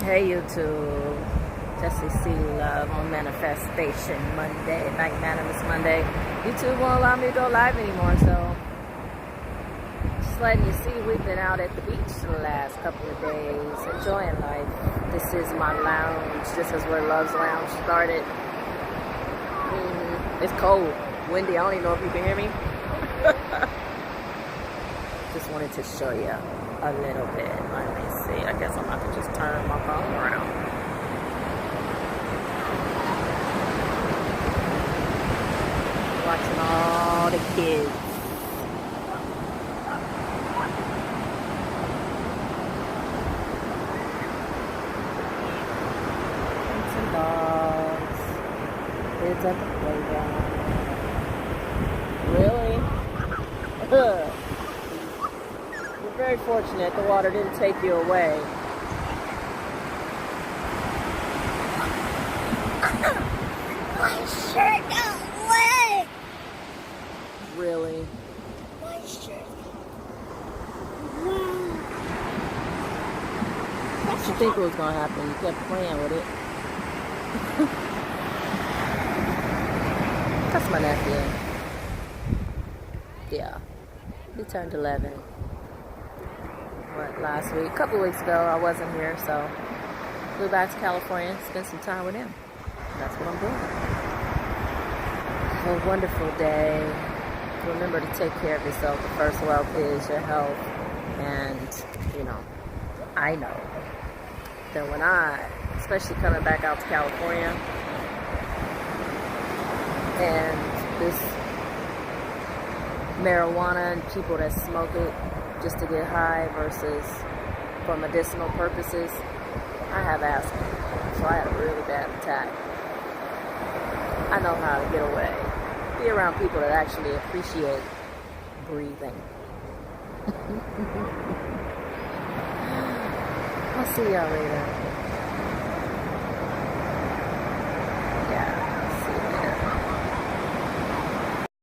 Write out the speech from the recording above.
Hey YouTube, Jessie C Love on Manifestation Monday, Magnanimous Monday. YouTube won't allow me to go live anymore, so just letting you see we've been out at the beach the last couple of days, enjoying life. This is my lounge. This is where Love's Lounge started. It's cold, windy. I don't even know if you can hear me. Just wanted to show you a little bit. Let me see. I guess I'm about to just turn my phone around. Watching all the kids. And some dogs. Kids at the playground. Really? You're very fortunate the water didn't take you away. My shirt got wet. Really? My shirt. What you think was gonna happen? You kept playing with it. That's my nephew. Yeah. He turned 11. Last week, a couple of weeks ago, I wasn't here, so flew back to California, spent some time with him. That's what I'm doing. A wonderful day. Remember to take care of yourself. The first wealth is your health. And, I know that when especially coming back out to California, and this marijuana and people that smoke it just to get high versus for medicinal purposes, I have asthma, so I had a really bad attack. I know how to get away. Be around people that actually appreciate breathing. I'll see y'all later.